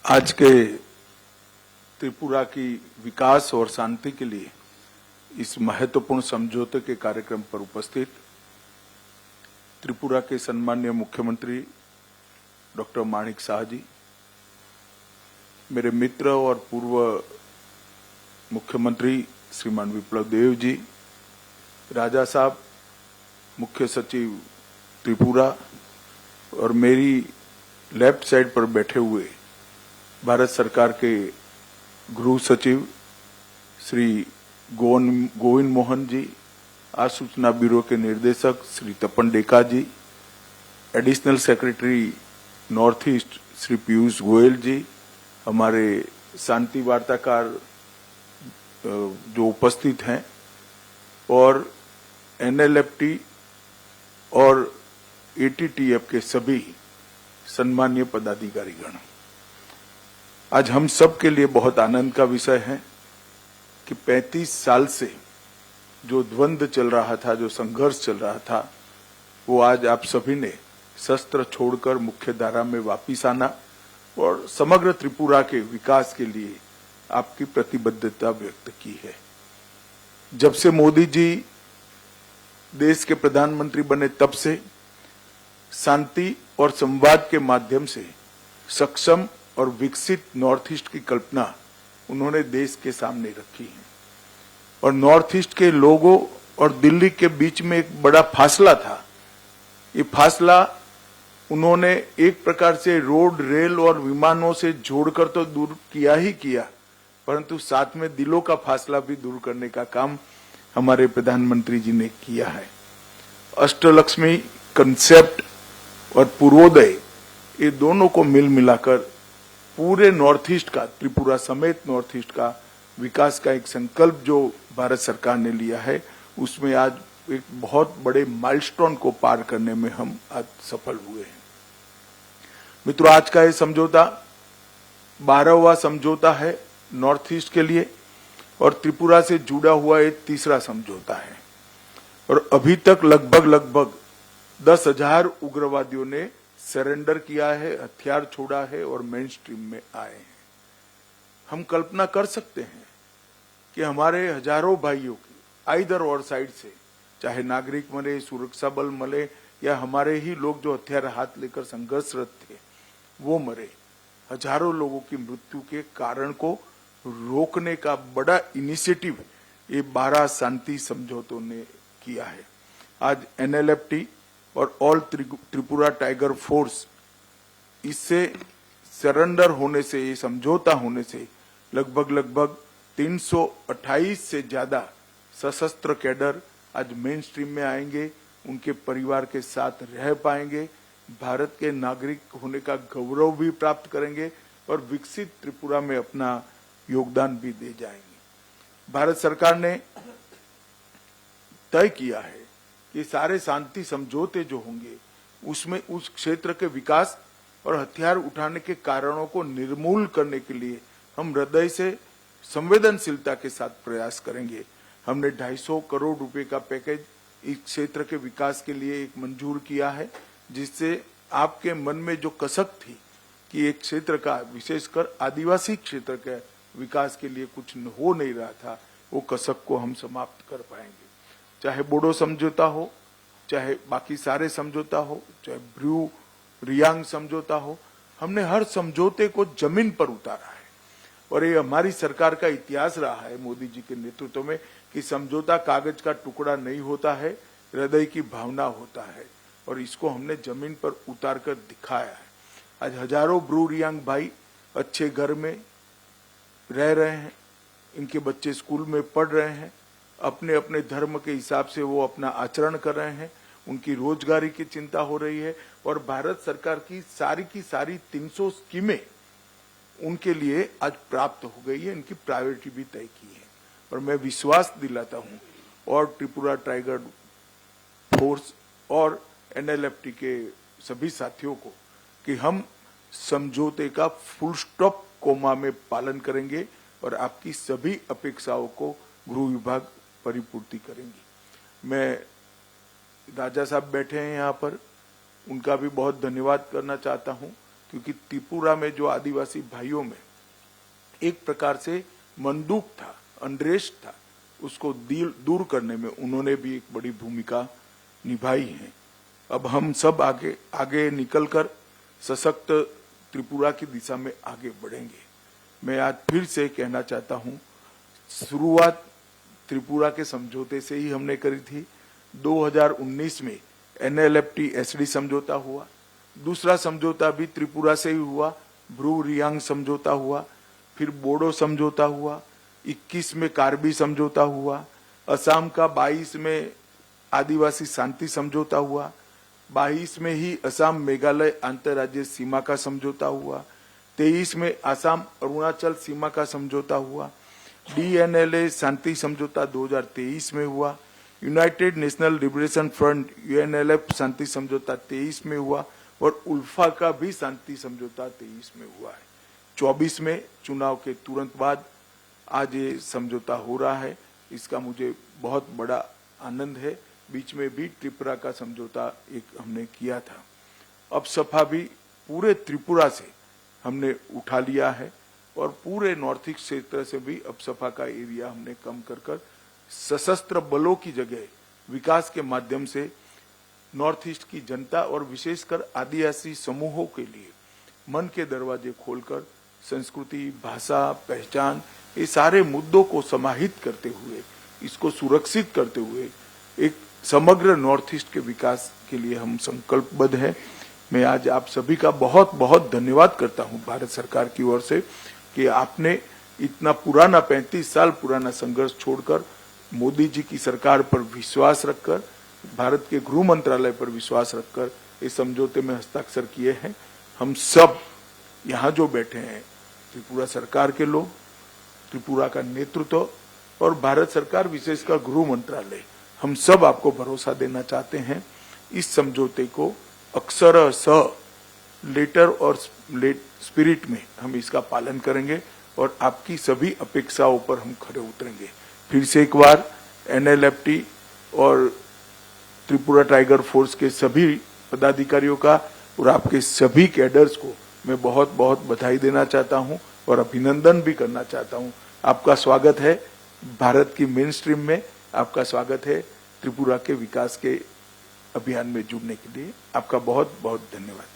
आज के त्रिपुरा की विकास और शांति के लिए इस महत्वपूर्ण समझौते के कार्यक्रम पर उपस्थित त्रिपुरा के सम्माननीय मुख्यमंत्री डॉक्टर माणिक शाह जी, मेरे मित्र और पूर्व मुख्यमंत्री श्रीमान विप्लव देव जी, राजा साहब, मुख्य सचिव त्रिपुरा और मेरी लेफ्ट साइड पर बैठे हुए भारत सरकार के गृह सचिव श्री गोविंद मोहन जी, आसूचना ब्यूरो के निर्देशक Shri Tapan Deka ji, additional secretary north east Shri Piyush Goyal ji, हमारे शांति वार्ताकार जो उपस्थित हैं और एनएलएफटी और एटीटीएफ के सभी सम्मानीय पदाधिकारीगण, आज हम सब के लिए बहुत आनंद का विषय है कि 35 साल से जो द्वंद्व चल रहा था, जो संघर्ष चल रहा था, वो आज आप सभी ने शस्त्र छोड़कर मुख्य धारा में वापिस आना और समग्र त्रिपुरा के विकास के लिए आपकी प्रतिबद्धता व्यक्त की है। जब से मोदी जी देश के प्रधानमंत्री बने तब से शांति और संवाद के माध्यम से सक्षम और विकसित नॉर्थ ईस्ट की कल्पना उन्होंने देश के सामने रखी है और नॉर्थ ईस्ट के लोगों और दिल्ली के बीच में एक बड़ा फासला था। ये फासला उन्होंने एक प्रकार से रोड, रेल और विमानों से जोड़कर तो दूर किया ही किया, परंतु साथ में दिलों का फासला भी दूर करने का काम हमारे प्रधानमंत्री जी ने किया है। अष्टलक्ष्मी कंसेप्ट और पूर्वोदय, ये दोनों को मिल मिलाकर पूरे नॉर्थ ईस्ट का, त्रिपुरा समेत नॉर्थ ईस्ट का विकास का एक संकल्प जो भारत सरकार ने लिया है, उसमें आज एक बहुत बड़े माइलस्टोन को पार करने में हम आज सफल हुए हैं। मित्रों, आज का ये समझौता 12वां समझौता है नॉर्थ ईस्ट के लिए और त्रिपुरा से जुड़ा हुआ एक तीसरा समझौता है और अभी तक लगभग 10,000 उग्रवादियों ने सरेंडर किया है, हथियार छोड़ा है और मेन स्ट्रीम में आए हैं। हम कल्पना कर सकते हैं कि हमारे हजारों भाइयों की आइदर और साइड से, चाहे नागरिक मरे, सुरक्षा बल मरे या हमारे ही लोग जो हथियार हाथ लेकर संघर्षरत थे वो मरे, हजारों लोगों की मृत्यु के कारण को रोकने का बड़ा इनिशिएटिव ये 12 शांति समझौतों ने किया है। आज एनएलएफटी और ऑल त्रिपुरा टाइगर फोर्स, इससे सरेंडर होने से, ये समझौता होने से लगभग 328 से ज्यादा सशस्त्र कैडर आज मेन स्ट्रीम में आएंगे, उनके परिवार के साथ रह पाएंगे, भारत के नागरिक होने का गौरव भी प्राप्त करेंगे और विकसित त्रिपुरा में अपना योगदान भी दे जाएंगे। भारत सरकार ने तय किया है कि सारे शांति समझौते जो होंगे उसमें उस क्षेत्र के विकास और हथियार उठाने के कारणों को निर्मूल करने के लिए हम हृदय से संवेदनशीलता के साथ प्रयास करेंगे। हमने 250 करोड़ रुपए का पैकेज इस क्षेत्र के विकास के लिए एक मंजूर किया है, जिससे आपके मन में जो कसक थी कि एक क्षेत्र का, विशेषकर आदिवासी क्षेत्र के विकास के लिए कुछ हो नहीं रहा था, वो कसक को हम समाप्त कर पाएंगे। चाहे बोडो समझौता हो, चाहे बाकी सारे समझौता हो, चाहे ब्रू रियांग समझौता हो, हमने हर समझौते को जमीन पर उतारा है और ये हमारी सरकार का इतिहास रहा है मोदी जी के नेतृत्व में कि समझौता कागज का टुकड़ा नहीं होता है, हृदय की भावना होता है और इसको हमने जमीन पर उतार कर दिखाया है। आज हजारों ब्रू रियांग भाई अच्छे घर में रह रहे हैं, इनके बच्चे स्कूल में पढ़ रहे हैं, अपने अपने धर्म के हिसाब से वो अपना आचरण कर रहे हैं, उनकी रोजगारी की चिंता हो रही है और भारत सरकार की सारी 300 स्कीमें उनके लिए आज प्राप्त हो गई है, इनकी प्रायोरिटी भी तय की है। और मैं विश्वास दिलाता हूं और त्रिपुरा टाइगर फोर्स और एनएलएफटी के सभी साथियों को कि हम समझौते का फुल स्टॉप कोमा में पालन करेंगे और आपकी सभी अपेक्षाओं को गृह विभाग परिपूर्ति करेंगी। मैं, राजा साहब बैठे हैं यहाँ पर, उनका भी बहुत धन्यवाद करना चाहता हूँ क्योंकि त्रिपुरा में जो आदिवासी भाइयों में एक प्रकार से मंदूक था, अनरेस्ट था, उसको दूर करने में उन्होंने भी एक बड़ी भूमिका निभाई है। अब हम सब आगे निकलकर सशक्त त्रिपुरा की दिशा में आगे बढ़ेंगे। मैं आज फिर से कहना चाहता हूं, शुरुआत त्रिपुरा के समझौते से ही हमने करी थी। 2019 में NLFT-SD समझौता हुआ, दूसरा समझौता भी त्रिपुरा से ही हुआ, ब्रू रियांग समझौता हुआ, फिर बोडो समझौता हुआ, 21 में कार्बी समझौता हुआ, असम का 22 में आदिवासी शांति समझौता हुआ, 22 में ही असम मेघालय अंतर्राज्यीय सीमा का समझौता हुआ, 23 में असम अरुणाचल सीमा का समझौता हुआ, DNLA शांति समझौता 2023 में हुआ, United national liberation front UNLF शांति समझौता 23 में हुआ और उल्फा का भी शांति समझौता 23 में हुआ है। 24 में चुनाव के तुरंत बाद आज ये समझौता हो रहा है, इसका मुझे बहुत बड़ा आनंद है। बीच में भी त्रिपुरा का समझौता एक हमने किया था। अब सफा भी पूरे त्रिपुरा से हमने उठा लिया है और पूरे नॉर्थ ईस्ट क्षेत्र से भी अब सफा का एरिया हमने कम कर सशस्त्र बलों की जगह विकास के माध्यम से नॉर्थ ईस्ट की जनता और विशेषकर आदिवासी समूहों के लिए मन के दरवाजे खोलकर संस्कृति, भाषा, पहचान, ये सारे मुद्दों को समाहित करते हुए, इसको सुरक्षित करते हुए एक समग्र नॉर्थ ईस्ट के विकास के लिए हम संकल्पबद्ध हैं। मैं आज आप सभी का बहुत बहुत धन्यवाद करता हूं भारत सरकार की ओर से कि आपने इतना पुराना 35 साल पुराना संघर्ष छोड़कर मोदी जी की सरकार पर विश्वास रखकर, भारत के गृह मंत्रालय पर विश्वास रखकर इस समझौते में हस्ताक्षर किए हैं। हम सब यहाँ जो बैठे हैं, त्रिपुरा सरकार के लोग, त्रिपुरा का नेतृत्व और भारत सरकार विशेषकर गृह मंत्रालय, हम सब आपको भरोसा देना चाहते हैं। इस समझौते को अक्षरशः लेटर और स्पिरिट में हम इसका पालन करेंगे और आपकी सभी अपेक्षाओं पर हम खरे उतरेंगे। फिर से एक बार NLFT और त्रिपुरा टाइगर फोर्स के सभी पदाधिकारियों का और आपके सभी कैडर्स को मैं बहुत बहुत बधाई देना चाहता हूं और अभिनंदन भी करना चाहता हूं। आपका स्वागत है भारत की मेन स्ट्रीम में, आपका स्वागत है त्रिपुरा के विकास के अभियान में जुड़ने के लिए। आपका बहुत बहुत धन्यवाद।